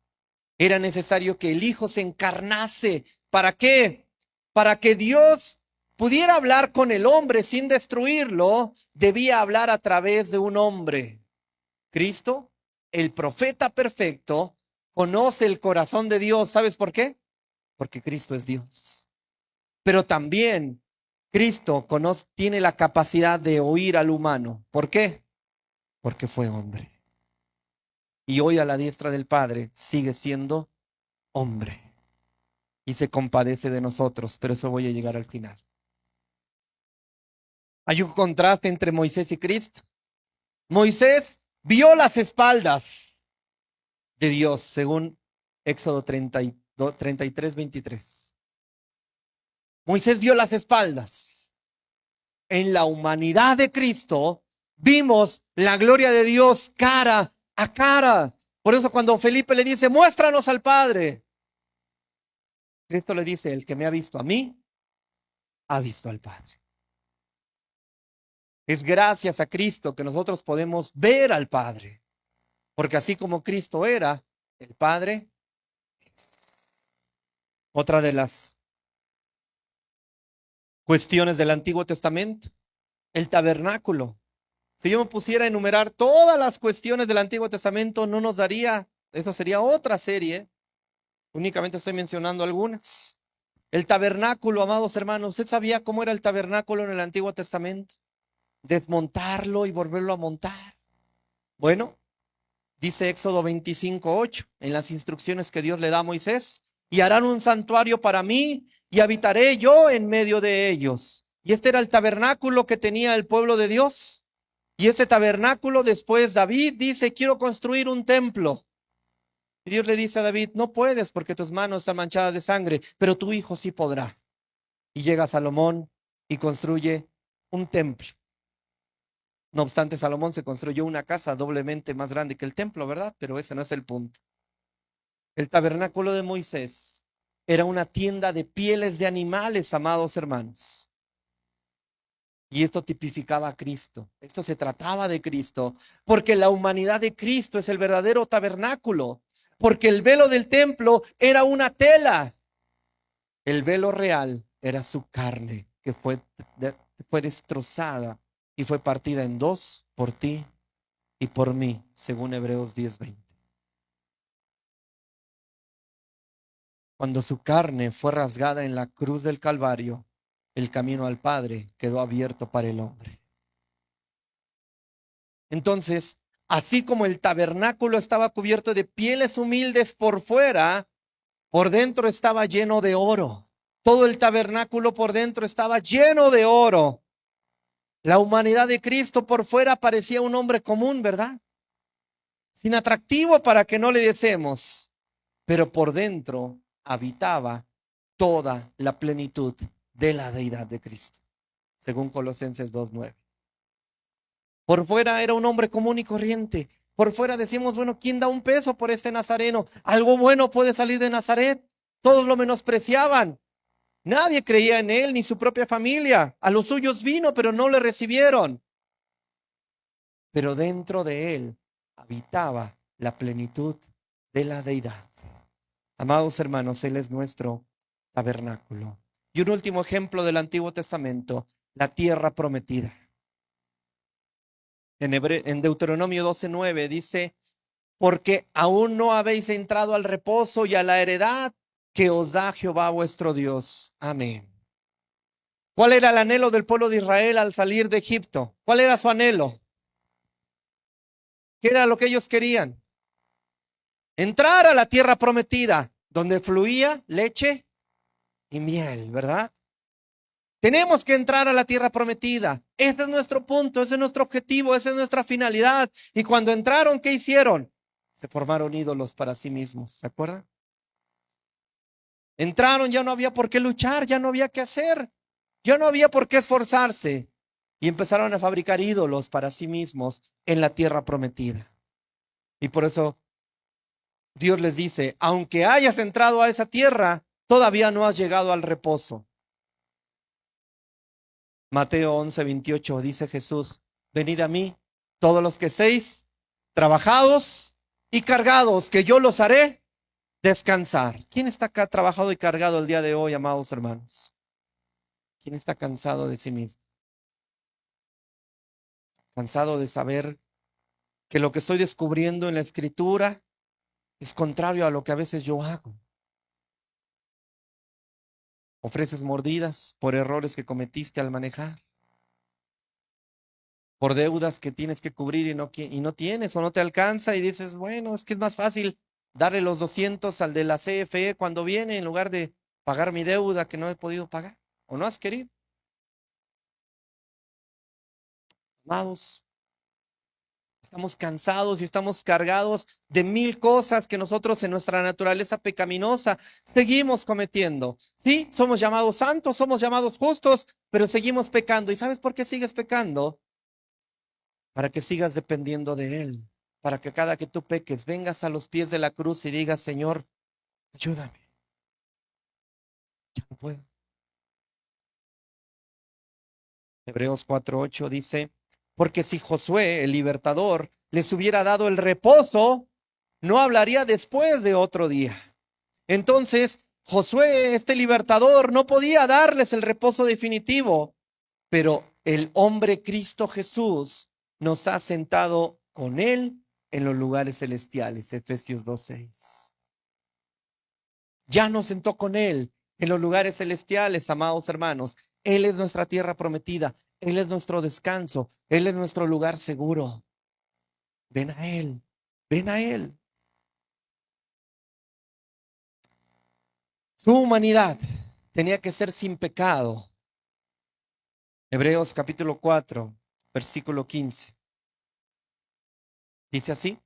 Speaker 1: Era necesario que el Hijo se encarnase. ¿Para qué? Para que Dios pudiera hablar con el hombre sin destruirlo, debía hablar a través de un hombre. Cristo, el profeta perfecto, conoce el corazón de Dios. ¿Sabes por qué? Porque Cristo es Dios. Pero también Cristo tiene la capacidad de oír al humano. ¿Por qué? Porque fue hombre. Y hoy a la diestra del Padre sigue siendo hombre. Y se compadece de nosotros, pero eso voy a llegar al final. Hay un contraste entre Moisés y Cristo. Moisés vio las espaldas de Dios, según Éxodo 33, 23. Moisés vio las espaldas. En la humanidad de Cristo vimos la gloria de Dios cara a cara. Por eso cuando Felipe le dice, muéstranos al Padre, Cristo le dice, el que me ha visto a mí, ha visto al Padre. Es gracias a Cristo que nosotros podemos ver al Padre. Porque así como Cristo era, el Padre es. Otra de las cuestiones del Antiguo Testamento, el tabernáculo. Si yo me pusiera a enumerar todas las cuestiones del Antiguo Testamento, no nos daría, eso sería otra serie. Únicamente estoy mencionando algunas. El tabernáculo, amados hermanos, ¿usted sabía cómo era el tabernáculo en el Antiguo Testamento? Desmontarlo y volverlo a montar. Bueno, dice Éxodo 25:8, en las instrucciones que Dios le da a Moisés, y harán un santuario para mí y habitaré yo en medio de ellos. Y este era el tabernáculo que tenía el pueblo de Dios. Y este tabernáculo después David dice, quiero construir un templo. Y Dios le dice a David, no puedes porque tus manos están manchadas de sangre, pero tu hijo sí podrá. Y llega Salomón y construye un templo. No obstante, Salomón se construyó una casa doblemente más grande que el templo, ¿verdad? Pero ese no es el punto. El tabernáculo de Moisés era una tienda de pieles de animales, amados hermanos. Y esto tipificaba a Cristo. Esto se trataba de Cristo, porque la humanidad de Cristo es el verdadero tabernáculo, porque el velo del templo era una tela. El velo real era su carne, que fue destrozada y fue partida en dos por ti y por mí, según Hebreos 10:20. Cuando su carne fue rasgada en la cruz del Calvario, el camino al Padre quedó abierto para el hombre. Entonces, así como el tabernáculo estaba cubierto de pieles humildes por fuera, por dentro estaba lleno de oro. Todo el tabernáculo por dentro estaba lleno de oro. La humanidad de Cristo por fuera parecía un hombre común, ¿verdad? Sin atractivo para que no le deseemos, pero por dentro habitaba toda la plenitud de la deidad de Cristo, según Colosenses 2:9. Por fuera era un hombre común y corriente. Por fuera decimos, bueno, ¿quién da un peso por este nazareno? Algo bueno puede salir de Nazaret. Todos lo menospreciaban. Nadie creía en él, ni su propia familia. A los suyos vino, pero no le recibieron. Pero dentro de él habitaba la plenitud de la deidad. Amados hermanos, él es nuestro tabernáculo. Y un último ejemplo del Antiguo Testamento, la tierra prometida. En Deuteronomio 12:9 dice, porque aún no habéis entrado al reposo y a la heredad que os da Jehová vuestro Dios. Amén. ¿Cuál era el anhelo del pueblo de Israel al salir de Egipto? ¿Cuál era su anhelo? ¿Qué era lo que ellos querían? Entrar a la tierra prometida, donde fluía leche y miel, ¿verdad? Tenemos que entrar a la tierra prometida. Ese es nuestro punto, ese es nuestro objetivo, esa es nuestra finalidad. Y cuando entraron, ¿qué hicieron? Se formaron ídolos para sí mismos, ¿se acuerdan? Entraron, ya no había por qué luchar, ya no había qué hacer, ya no había por qué esforzarse. Y empezaron a fabricar ídolos para sí mismos en la tierra prometida. Y por eso Dios les dice, aunque hayas entrado a esa tierra, todavía no has llegado al reposo. Mateo 11:28 dice Jesús, venid a mí, todos los que seis trabajados y cargados, que yo los haré descansar. ¿Quién está acá trabajado y cargado el día de hoy, amados hermanos? ¿Quién está cansado de sí mismo? Cansado de saber que lo que estoy descubriendo en la escritura es contrario a lo que a veces yo hago. Ofreces mordidas por errores que cometiste al manejar, por deudas que tienes que cubrir y no tienes o no te alcanza y dices, bueno, es que es más fácil darle los 200 al de la CFE cuando viene en lugar de pagar mi deuda que no he podido pagar o no has querido. Amados, estamos cansados y estamos cargados de mil cosas que nosotros en nuestra naturaleza pecaminosa seguimos cometiendo. Sí, somos llamados santos, somos llamados justos, pero seguimos pecando. ¿Y sabes por qué sigues pecando? Para que sigas dependiendo de Él, para que cada que tú peques vengas a los pies de la cruz y digas, Señor, ayúdame, ya no puedo. Hebreos 4:8 dice, porque si Josué, el libertador, les hubiera dado el reposo, no hablaría después de otro día. Entonces, Josué, este libertador, no podía darles el reposo definitivo, pero el hombre Cristo Jesús nos ha sentado con él en los lugares celestiales, Efesios 2:6. Ya nos sentó con él en los lugares celestiales, amados hermanos. Él es nuestra tierra prometida, Él es nuestro descanso, Él es nuestro lugar seguro. Ven a Él, ven a Él. Su humanidad tenía que ser sin pecado. Hebreos capítulo 4, versículo 15. Dice así,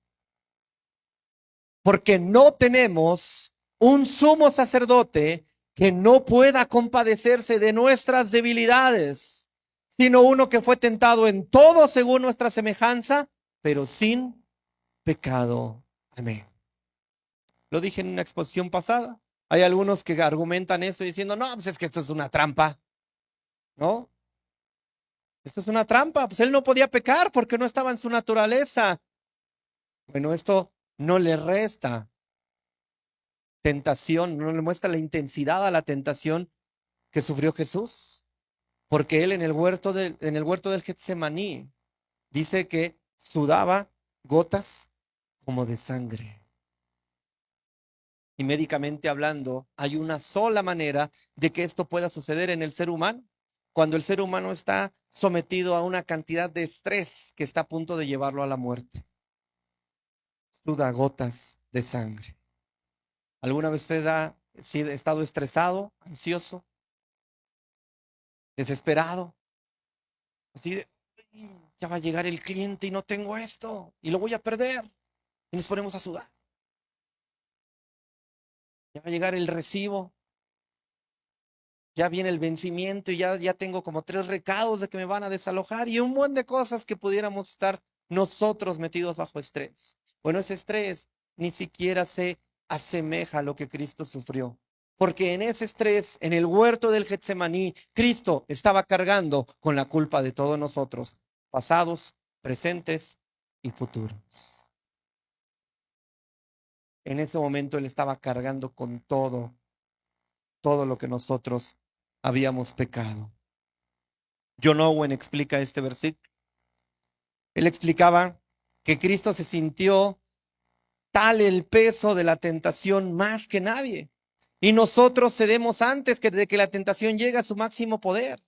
Speaker 1: porque no tenemos un sumo sacerdote que no pueda compadecerse de nuestras debilidades, sino uno que fue tentado en todo según nuestra semejanza, pero sin pecado. Amén. Lo dije en una exposición pasada. Hay algunos que argumentan esto diciendo, no, pues es que esto es una trampa, ¿no? Esto es una trampa, pues él no podía pecar porque no estaba en su naturaleza. Bueno, esto no le resta tentación, no le muestra la intensidad a la tentación que sufrió Jesús, porque él en el huerto del Getsemaní dice que sudaba gotas como de sangre. Y médicamente hablando, hay una sola manera de que esto pueda suceder en el ser humano, cuando el ser humano está sometido a una cantidad de estrés que está a punto de llevarlo a la muerte. Suda gotas de sangre. ¿Alguna vez usted ha estado estresado, ansioso, desesperado? Así de, ya va a llegar el cliente y no tengo esto y lo voy a perder. Y nos ponemos a sudar. Ya va a llegar el recibo, ya viene el vencimiento y ya tengo como 3 recados de que me van a desalojar y un montón de cosas que pudiéramos estar nosotros metidos bajo estrés. Bueno, ese estrés ni siquiera se asemeja a lo que Cristo sufrió. Porque en ese estrés, en el huerto del Getsemaní, Cristo estaba cargando con la culpa de todos nosotros, pasados, presentes y futuros. En ese momento Él estaba cargando con todo lo que nosotros habíamos pecado. John Owen explica este versículo. Él explicaba que Cristo se sintió tal el peso de la tentación más que nadie. Y nosotros cedemos antes de que la tentación llegue a su máximo poder.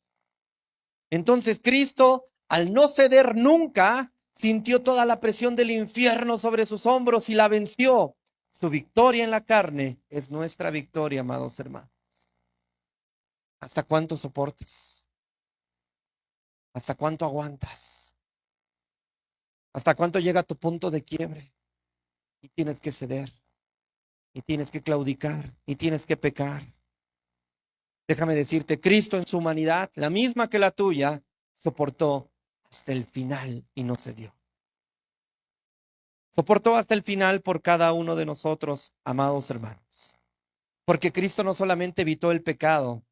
Speaker 1: Entonces Cristo, al no ceder nunca, sintió toda la presión del infierno sobre sus hombros y la venció. Su victoria en la carne es nuestra victoria, amados hermanos. ¿Hasta cuánto soportas? ¿Hasta cuánto aguantas? ¿Hasta cuánto llega tu punto de quiebre? Y tienes que ceder, y tienes que claudicar, y tienes que pecar. Déjame decirte, Cristo en su humanidad, la misma que la tuya, soportó hasta el final y no cedió. Soportó hasta el final por cada uno de nosotros, amados hermanos. Porque Cristo no solamente evitó el pecado,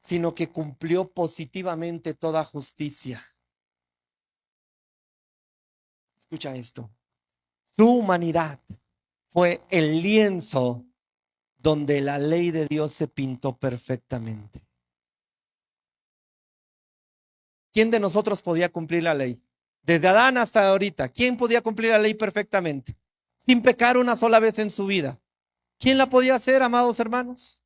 Speaker 1: sino que cumplió positivamente toda justicia. Escucha esto. Su humanidad fue el lienzo donde la ley de Dios se pintó perfectamente. ¿Quién de nosotros podía cumplir la ley? Desde Adán hasta ahorita, ¿quién podía cumplir la ley perfectamente? Sin pecar una sola vez en su vida. ¿Quién la podía hacer, amados hermanos?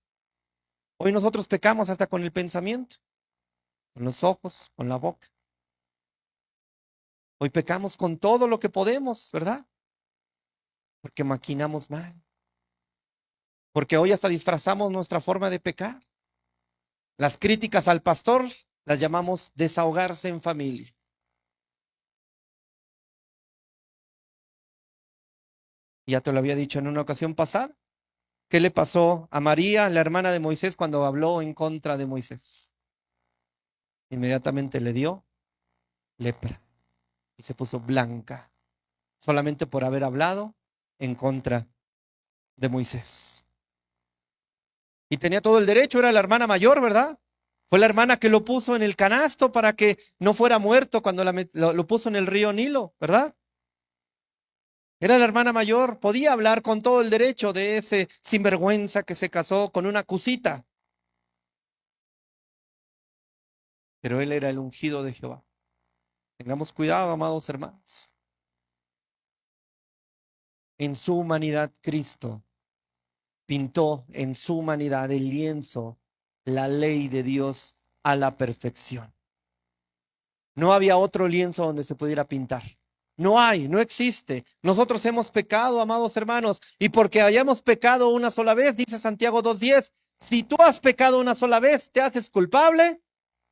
Speaker 1: Hoy nosotros pecamos hasta con el pensamiento, con los ojos, con la boca. Hoy pecamos con todo lo que podemos, ¿verdad? Porque maquinamos mal. Porque hoy hasta disfrazamos nuestra forma de pecar. Las críticas al pastor las llamamos desahogarse en familia. Ya te lo había dicho en una ocasión pasada. ¿Qué le pasó a María, la hermana de Moisés, cuando habló en contra de Moisés? Inmediatamente le dio lepra y se puso blanca, solamente por haber hablado en contra de Moisés. Y tenía todo el derecho, era la hermana mayor, ¿verdad? Fue la hermana que lo puso en el canasto para que no fuera muerto cuando lo puso en el río Nilo, ¿verdad? Era la hermana mayor, podía hablar con todo el derecho de ese sinvergüenza que se casó con una cusita. Pero él era el ungido de Jehová. Tengamos cuidado, amados hermanos. En su humanidad, Cristo pintó en su humanidad el lienzo, la ley de Dios a la perfección. No había otro lienzo donde se pudiera pintar. No hay, no existe. Nosotros hemos pecado, amados hermanos, y porque hayamos pecado una sola vez, dice Santiago 2:10, si tú has pecado una sola vez, te haces culpable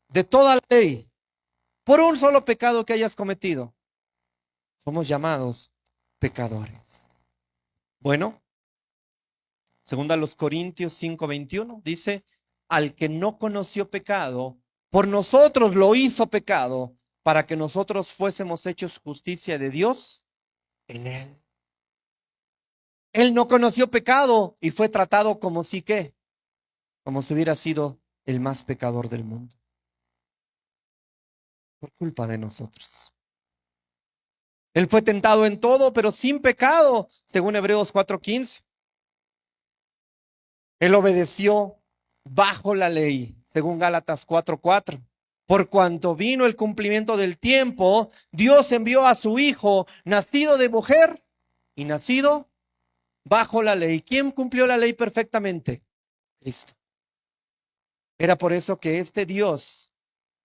Speaker 1: de toda la ley, por un solo pecado que hayas cometido. Somos llamados pecadores. Bueno, según a los Corintios 5:21, dice, al que no conoció pecado, por nosotros lo hizo pecado, para que nosotros fuésemos hechos justicia de Dios en él. Él no conoció pecado y fue tratado como si qué, como si hubiera sido el más pecador del mundo, por culpa de nosotros. Él fue tentado en todo, pero sin pecado, según Hebreos 4:15. Él obedeció bajo la ley, según Gálatas 4:4. Por cuanto vino el cumplimiento del tiempo, Dios envió a su Hijo, nacido de mujer y nacido bajo la ley. ¿Quién cumplió la ley perfectamente? Cristo. Era por eso que este Dios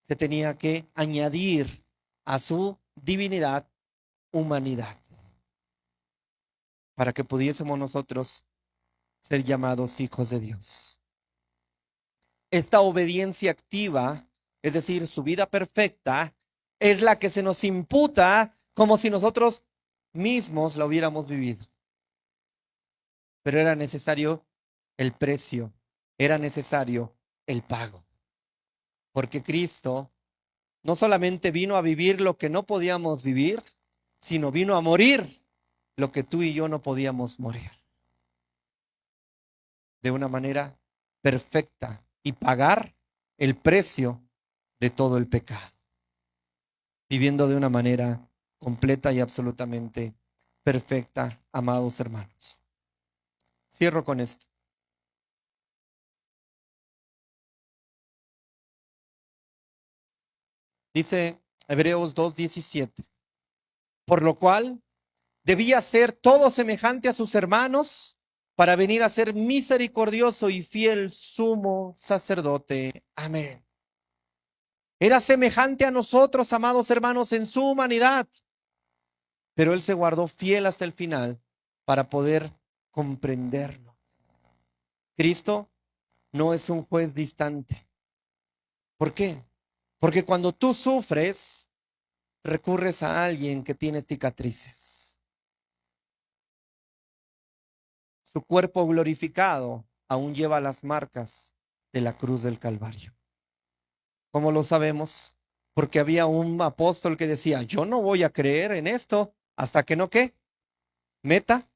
Speaker 1: se tenía que añadir a su divinidad humanidad, para que pudiésemos nosotros ser llamados hijos de Dios. Esta obediencia activa, es decir, su vida perfecta, es la que se nos imputa como si nosotros mismos la hubiéramos vivido. Pero era necesario el precio, era necesario el pago. Porque Cristo no solamente vino a vivir lo que no podíamos vivir, sino vino a morir lo que tú y yo no podíamos morir. De una manera perfecta y pagar el precio de todo el pecado, viviendo de una manera completa y absolutamente perfecta, amados hermanos. Cierro con esto. Dice Hebreos 2:17, por lo cual debía ser todo semejante a sus hermanos para venir a ser misericordioso y fiel sumo sacerdote. Amén. Era semejante a nosotros, amados hermanos, en su humanidad, pero él se guardó fiel hasta el final para poder comprenderlo. Cristo no es un juez distante. ¿Por qué? Porque cuando tú sufres, recurres a alguien que tiene cicatrices. Su cuerpo glorificado aún lleva las marcas de la cruz del Calvario. ¿Cómo lo sabemos? Porque había un apóstol que decía, yo no voy a creer en esto hasta que no, ¿qué? meta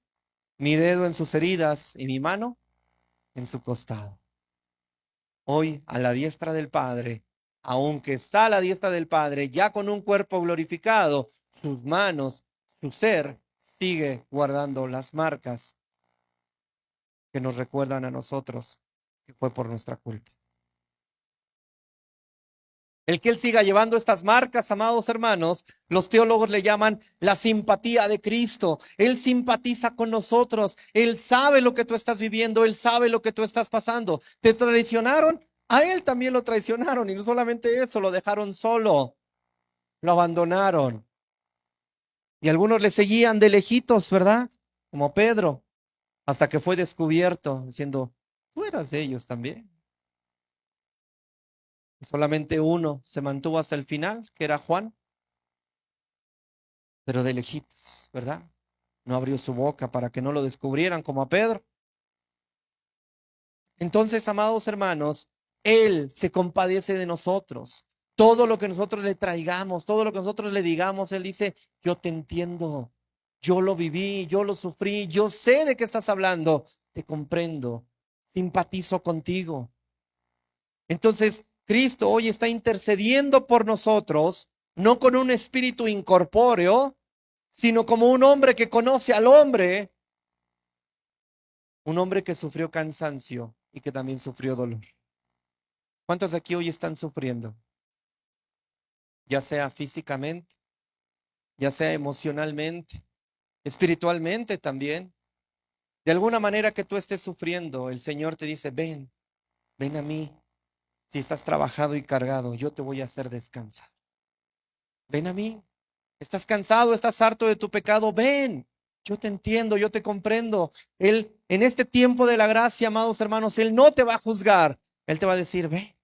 Speaker 1: mi dedo en sus heridas y mi mano en su costado. Hoy a la diestra del Padre, aunque está a la diestra del Padre, ya con un cuerpo glorificado, sus manos, su ser, sigue guardando las marcas que nos recuerdan a nosotros que fue por nuestra culpa. El que Él siga llevando estas marcas, amados hermanos, los teólogos le llaman la simpatía de Cristo. Él simpatiza con nosotros. Él sabe lo que tú estás viviendo. Él sabe lo que tú estás pasando. ¿Te traicionaron? A Él también lo traicionaron. Y no solamente eso, lo dejaron solo. Lo abandonaron. Y algunos le seguían de lejitos, ¿verdad? Como Pedro. Hasta que fue descubierto diciendo, tú eras de ellos también. Solamente uno se mantuvo hasta el final, que era Juan, pero de lejitos, ¿verdad? No abrió su boca para que no lo descubrieran como a Pedro. Entonces, amados hermanos, Él se compadece de nosotros. Todo lo que nosotros le traigamos, todo lo que nosotros le digamos, Él dice, yo te entiendo, yo lo viví, yo lo sufrí, yo sé de qué estás hablando, te comprendo, simpatizo contigo. Entonces, Cristo hoy está intercediendo por nosotros, no con un espíritu incorpóreo, sino como un hombre que conoce al hombre, un hombre que sufrió cansancio y que también sufrió dolor. ¿Cuántos aquí hoy están sufriendo? Ya sea físicamente, ya sea emocionalmente, espiritualmente también. De alguna manera que tú estés sufriendo, el Señor te dice, ven, ven a mí. Si estás trabajado y cargado, yo te voy a hacer descansar. Ven a mí. Estás cansado, estás harto de tu pecado, ven. Yo te entiendo, yo te comprendo. Él, en este tiempo de la gracia, amados hermanos, Él no te va a juzgar. Él te va a decir, ven,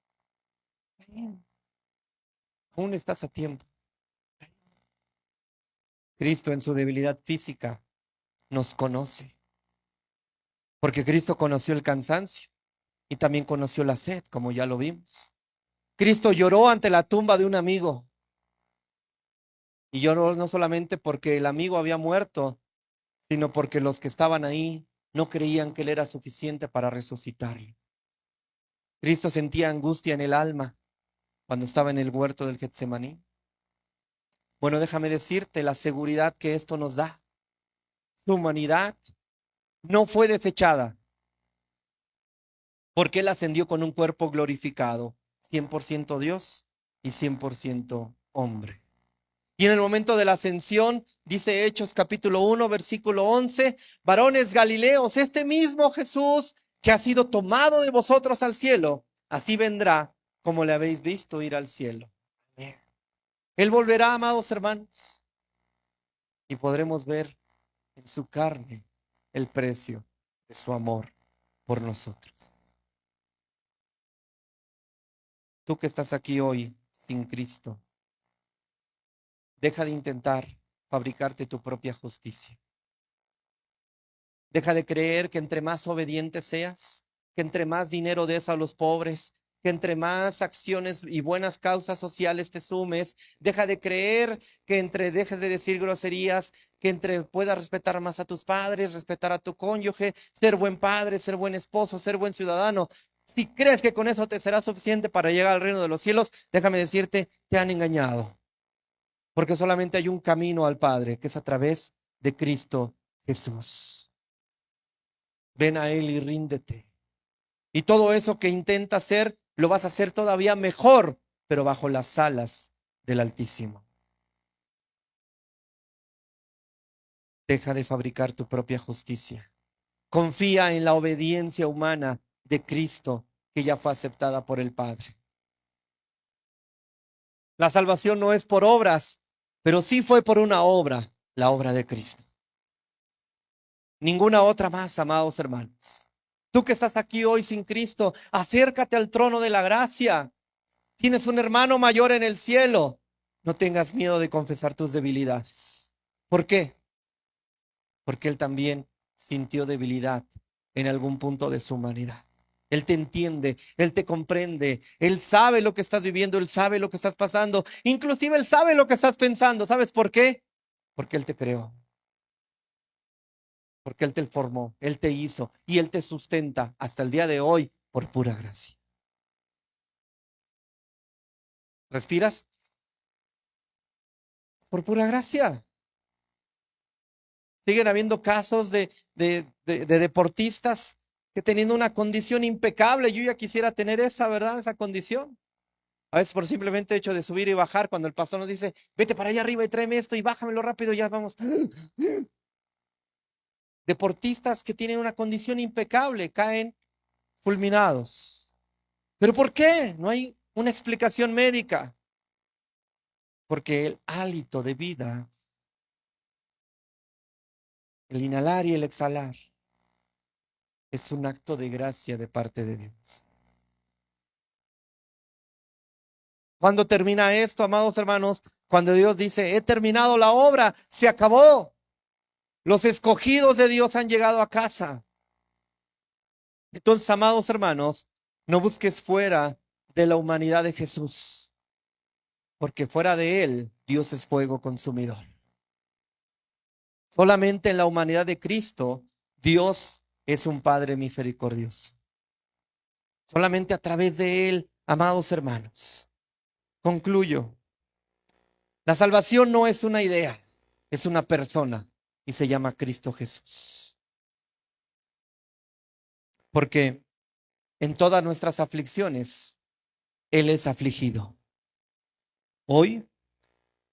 Speaker 1: ven. Aún estás a tiempo. Cristo en su debilidad física nos conoce. Porque Cristo conoció el cansancio y también conoció la sed, como ya lo vimos. Cristo lloró ante la tumba de un amigo. Y lloró no solamente porque el amigo había muerto, sino porque los que estaban ahí no creían que Él era suficiente para resucitarlo. Cristo sentía angustia en el alma cuando estaba en el huerto del Getsemaní. Bueno, déjame decirte la seguridad que esto nos da. Su humanidad no fue desechada porque Él ascendió con un cuerpo glorificado, 100% Dios y 100% hombre. Y en el momento de la ascensión, dice Hechos capítulo 1, versículo 11, varones galileos, este mismo Jesús que ha sido tomado de vosotros al cielo, así vendrá como le habéis visto ir al cielo. Él volverá, amados hermanos, y podremos ver en su carne el precio de su amor por nosotros. Tú que estás aquí hoy sin Cristo, deja de intentar fabricarte tu propia justicia. Deja de creer que entre más obediente seas, que entre más dinero des a los pobres, que entre más acciones y buenas causas sociales te sumes, deja de creer que dejes de decir groserías, que puedas respetar más a tus padres, respetar a tu cónyuge, ser buen padre, ser buen esposo, ser buen ciudadano. Si crees que con eso te será suficiente para llegar al reino de los cielos, déjame decirte, te han engañado. Porque solamente hay un camino al Padre, que es a través de Cristo Jesús. Ven a Él y ríndete. Y todo eso que intenta hacer, lo vas a hacer todavía mejor, pero bajo las alas del Altísimo. Deja de fabricar tu propia justicia. Confía en la obediencia humana de Cristo, que ya fue aceptada por el Padre. La salvación no es por obras, pero sí fue por una obra, la obra de Cristo. Ninguna otra más, amados hermanos. Tú que estás aquí hoy sin Cristo, acércate al trono de la gracia. Tienes un hermano mayor en el cielo. No tengas miedo de confesar tus debilidades. ¿Por qué? Porque Él también sintió debilidad en algún punto de su humanidad. Él te entiende, Él te comprende, Él sabe lo que estás viviendo, Él sabe lo que estás pasando, inclusive Él sabe lo que estás pensando. ¿Sabes por qué? Porque Él te creó. porque Él te formó, Él te hizo y Él te sustenta hasta el día de hoy por pura gracia. ¿Respiras? Por pura gracia. Siguen habiendo casos de deportistas que teniendo una condición impecable, yo ya quisiera tener esa, ¿verdad? Esa condición. A veces por simplemente hecho de subir y bajar, cuando el pastor nos dice, vete para allá arriba y tráeme esto y bájamelo rápido, ya vamos. Deportistas que tienen una condición impecable caen fulminados. ¿Pero por qué? No hay una explicación médica. Porque el hálito de vida, el inhalar y el exhalar, es un acto de gracia de parte de Dios. ¿Cuándo termina esto, amados hermanos? Cuando Dios dice, he terminado la obra, se acabó. Los escogidos de Dios han llegado a casa. Entonces, amados hermanos, no busques fuera de la humanidad de Jesús, porque fuera de Él, Dios es fuego consumidor. Solamente en la humanidad de Cristo, Dios es un Padre misericordioso. Solamente a través de Él, amados hermanos. Concluyo. La salvación no es una idea, es una persona y se llama Cristo Jesús. Porque en todas nuestras aflicciones, Él es afligido. Hoy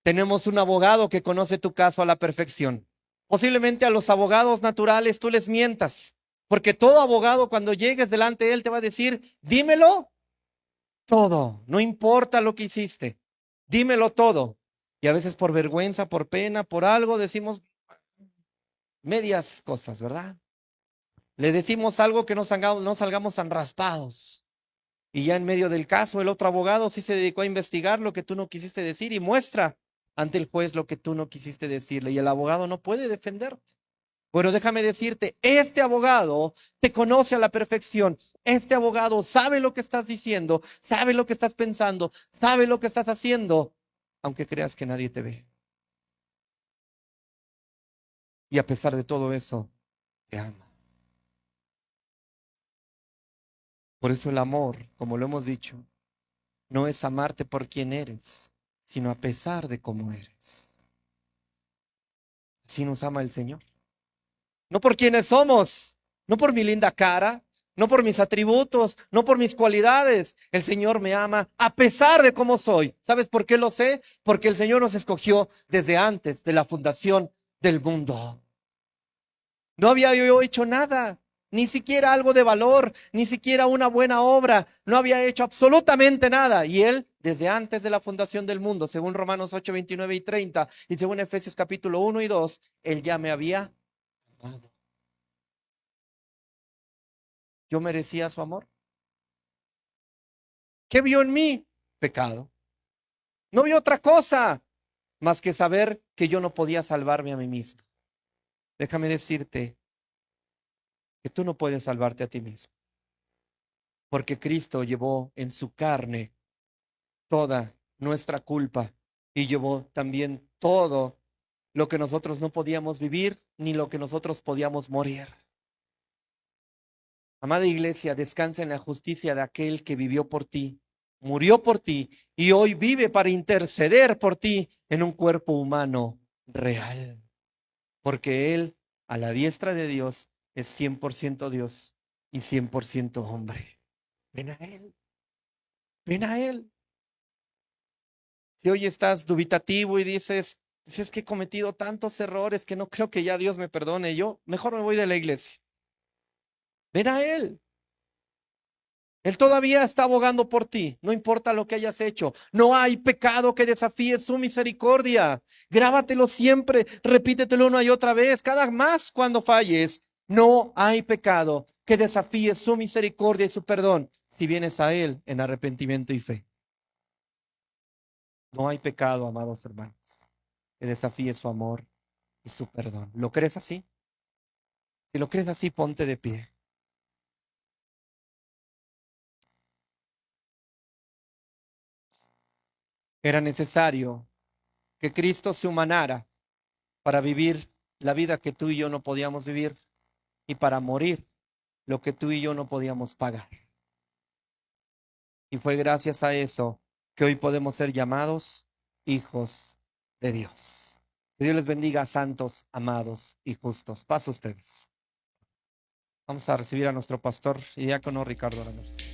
Speaker 1: tenemos un abogado que conoce tu caso a la perfección. Posiblemente a los abogados naturales tú les mientas, porque todo abogado cuando llegues delante de él te va a decir, dímelo todo, no importa lo que hiciste, dímelo todo. Y a veces por vergüenza, por pena, por algo decimos medias cosas, ¿verdad? Le decimos algo que no salgamos tan raspados. Y ya en medio del caso, el otro abogado sí se dedicó a investigar lo que tú no quisiste decir y muestra ante el juez lo que tú no quisiste decirle. Y el abogado no puede defenderte. Bueno, déjame decirte, este abogado te conoce a la perfección. Este abogado sabe lo que estás diciendo, sabe lo que estás pensando, sabe lo que estás haciendo, aunque creas que nadie te ve. Y a pesar de todo eso, te ama. Por eso el amor, como lo hemos dicho, no es amarte por quien eres, sino a pesar de cómo eres. Así nos ama el Señor. No por quienes somos, no por mi linda cara, no por mis atributos, no por mis cualidades. El Señor me ama a pesar de cómo soy. ¿Sabes por qué lo sé? Porque el Señor nos escogió desde antes de la fundación del mundo. No había yo hecho nada, ni siquiera algo de valor, ni siquiera una buena obra. No había hecho absolutamente nada. Y Él, desde antes de la fundación del mundo, según Romanos 8, 29 y 30, y según Efesios capítulo 1 y 2, Él ya me había amado. Yo merecía su amor. ¿Qué vio en mí? Pecado. No vio otra cosa más que saber que yo no podía salvarme a mí mismo. Déjame decirte que tú no puedes salvarte a ti mismo, porque Cristo llevó en su carne toda nuestra culpa y llevó también todo lo que nosotros no podíamos vivir ni lo que nosotros podíamos morir. Amada iglesia, descansa en la justicia de aquel que vivió por ti, murió por ti y hoy vive para interceder por ti en un cuerpo humano real. Porque Él, a la diestra de Dios, es 100% Dios y 100% hombre. Ven a Él, ven a Él. Si hoy estás dubitativo y dices, si es que he cometido tantos errores que no creo que ya Dios me perdone, yo mejor me voy de la iglesia. Ven a Él. Él todavía está abogando por ti, no importa lo que hayas hecho. No hay pecado que desafíe su misericordia. Grábatelo siempre, repítetelo una y otra vez, cada más cuando falles. No hay pecado que desafíe su misericordia y su perdón si vienes a Él en arrepentimiento y fe. No hay pecado, amados hermanos, que desafíe su amor y su perdón. ¿Lo crees así? Si lo crees así, ponte de pie. Era necesario que Cristo se humanara para vivir la vida que tú y yo no podíamos vivir y para morir lo que tú y yo no podíamos pagar. Y fue gracias a eso que hoy podemos ser llamados hijos de Dios. Que Dios les bendiga, santos, amados y justos. Paso ustedes. Vamos a recibir a nuestro pastor y diácono Ricardo Ramos.